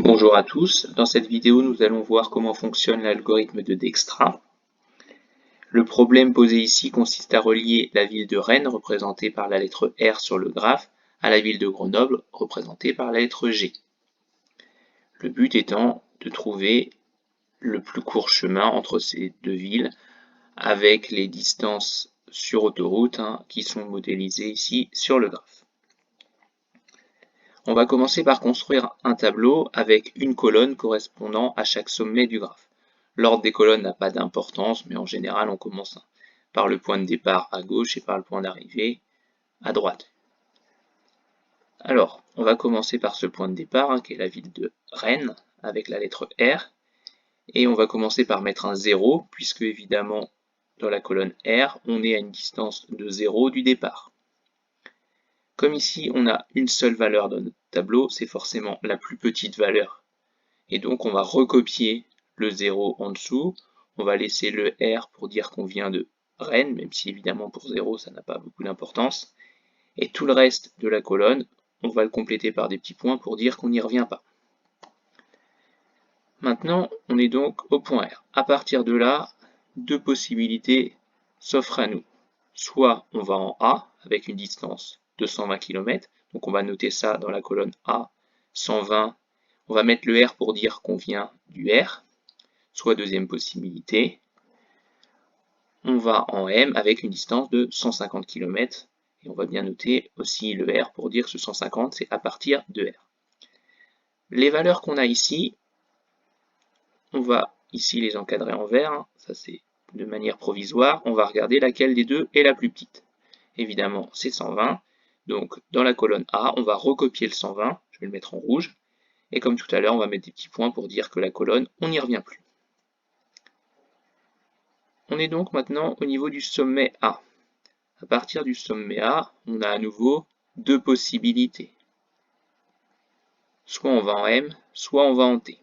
Bonjour à tous, dans cette vidéo nous allons voir comment fonctionne l'algorithme de Dijkstra. Le problème posé ici consiste à relier la ville de Rennes, représentée par la lettre R sur le graphe, à la ville de Grenoble, représentée par la lettre G. Le but étant de trouver le plus court chemin entre ces deux villes avec les distances sur autoroute qui sont modélisées ici sur le graphe. On va commencer par construire un tableau avec une colonne correspondant à chaque sommet du graphe. L'ordre des colonnes n'a pas d'importance, mais en général on commence par le point de départ à gauche et par le point d'arrivée à droite. Alors, on va commencer par ce point de départ, qui est la ville de Rennes, avec la lettre R, et on va commencer par mettre un 0, puisque évidemment, dans la colonne R, on est à une distance de 0 du départ. Comme ici, on a une seule valeur dans notre tableau, c'est forcément la plus petite valeur. Et donc, on va recopier le 0 en dessous. On va laisser le R pour dire qu'on vient de Rennes, même si évidemment pour 0, ça n'a pas beaucoup d'importance. Et tout le reste de la colonne, on va le compléter par des petits points pour dire qu'on n'y revient pas. Maintenant, on est donc au point R. À partir de là, deux possibilités s'offrent à nous. Soit on va en A avec une distance de 120 km, donc on va noter ça dans la colonne A, 120, on va mettre le R pour dire qu'on vient du R, soit deuxième possibilité, on va en M avec une distance de 150 km, et on va bien noter aussi le R pour dire que ce 150 c'est à partir de R. Les valeurs qu'on a ici, on va ici les encadrer en vert, ça c'est de manière provisoire, on va regarder laquelle des deux est la plus petite. Évidemment, c'est 120, donc dans la colonne A, on va recopier le 120, je vais le mettre en rouge, et comme tout à l'heure, on va mettre des petits points pour dire que la colonne, on n'y revient plus. On est donc maintenant au niveau du sommet A. À partir du sommet A, on a à nouveau deux possibilités. Soit on va en M, soit on va en T.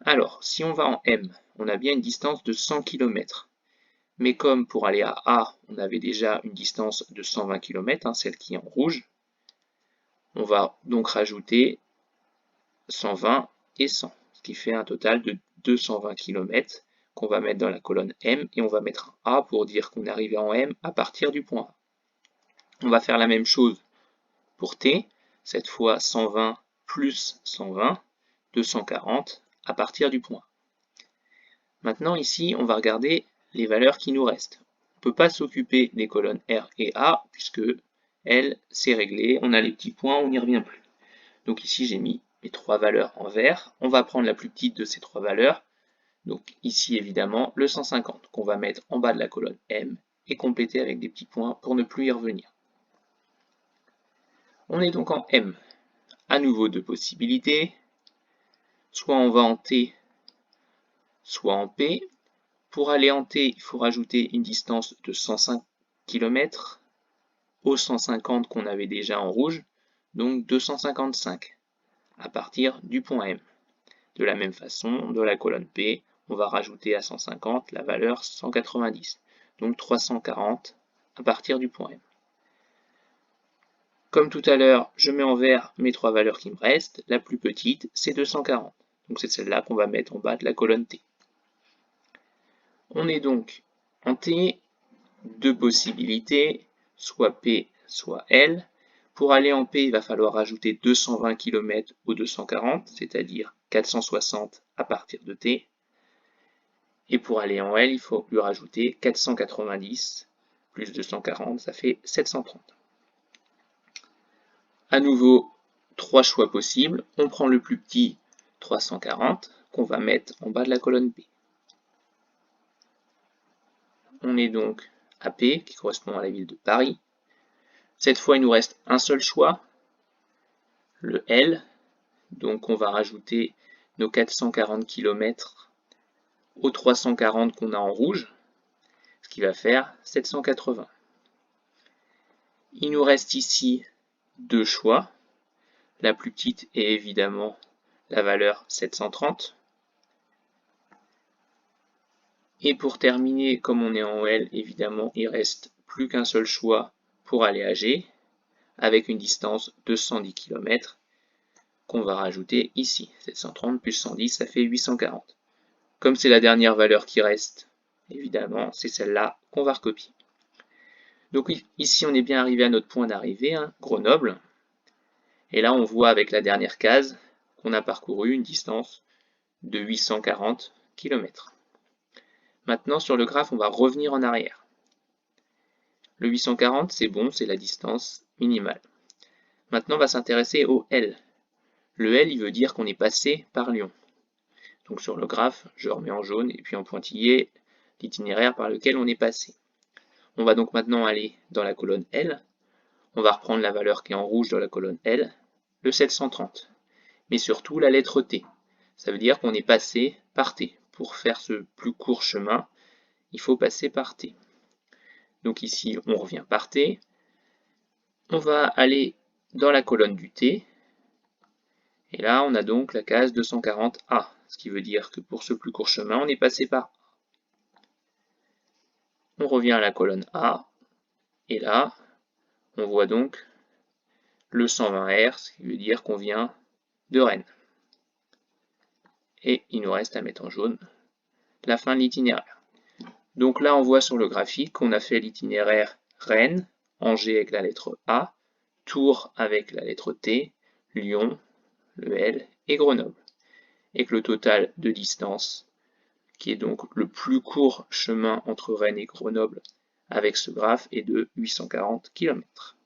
Alors, si on va en M, on a bien une distance de 100 km. Mais comme pour aller à A, on avait déjà une distance de 120 km, celle qui est en rouge, on va donc rajouter 120 et 100, ce qui fait un total de 220 km qu'on va mettre dans la colonne M et on va mettre un A pour dire qu'on est arrivé en M à partir du point A. On va faire la même chose pour T, cette fois 120 plus 120, 240 à partir du point A. Maintenant ici, on va regarder les valeurs qui nous restent. On ne peut pas s'occuper des colonnes R et A puisque elles, c'est réglé, on a les petits points, on n'y revient plus. Donc ici, j'ai mis mes trois valeurs en vert. On va prendre la plus petite de ces trois valeurs. Donc ici, évidemment, le 150 qu'on va mettre en bas de la colonne M et compléter avec des petits points pour ne plus y revenir. On est donc en M. À nouveau deux possibilités. Soit on va en T, soit en P. Pour aller en T, il faut rajouter une distance de 105 km aux 150 qu'on avait déjà en rouge, donc 255 à partir du point M. De la même façon, dans la colonne P, on va rajouter à 150 la valeur 190, donc 340 à partir du point M. Comme tout à l'heure, je mets en vert mes trois valeurs qui me restent. La plus petite, c'est 240. Donc c'est celle-là qu'on va mettre en bas de la colonne T. On est donc en T, deux possibilités, soit P, soit L. Pour aller en P, il va falloir rajouter 220 km au 240, c'est-à-dire 460 à partir de T. Et pour aller en L, il faut lui rajouter 490 plus 240, ça fait 730. À nouveau, trois choix possibles. On prend le plus petit, 340, qu'on va mettre en bas de la colonne P. On est donc à P, qui correspond à la ville de Paris. Cette fois, il nous reste un seul choix, le L. Donc on va rajouter nos 440 km aux 340 qu'on a en rouge, ce qui va faire 780. Il nous reste ici deux choix. La plus petite est évidemment la valeur 730. Et pour terminer, comme on est en L, évidemment, il reste plus qu'un seul choix pour aller à G, avec une distance de 110 km. qu'on va rajouter ici. 730 plus 110, ça fait 840. Comme c'est la dernière valeur qui reste, évidemment, c'est celle-là qu'on va recopier. Donc ici, on est bien arrivé à notre point d'arrivée, hein, Grenoble. Et là, on voit avec la dernière case qu'on a parcouru une distance de 840 km. Maintenant, sur le graphe, on va revenir en arrière. Le 840, c'est bon, c'est la distance minimale. Maintenant, on va s'intéresser au L. Le L, il veut dire qu'on est passé par Lyon. Donc sur le graphe, je remets en jaune et puis en pointillé l'itinéraire par lequel on est passé. On va donc maintenant aller dans la colonne L. On va reprendre la valeur qui est en rouge dans la colonne L, le 730. Mais surtout la lettre T. Ça veut dire qu'on est passé par T. Pour faire ce plus court chemin, il faut passer par T. Donc ici, on revient par T. On va aller dans la colonne du T. Et là, on a donc la case 240A, ce qui veut dire que pour ce plus court chemin, on est passé par A. On revient à la colonne A, et là, on voit donc le 120R, ce qui veut dire qu'on vient de Rennes. Et il nous reste à mettre en jaune la fin de l'itinéraire. Donc là, on voit sur le graphique qu'on a fait l'itinéraire Rennes, Angers avec la lettre A, Tours avec la lettre T, Lyon, le L et Grenoble. Et que le total de distance, qui est donc le plus court chemin entre Rennes et Grenoble avec ce graphe, est de 840 km.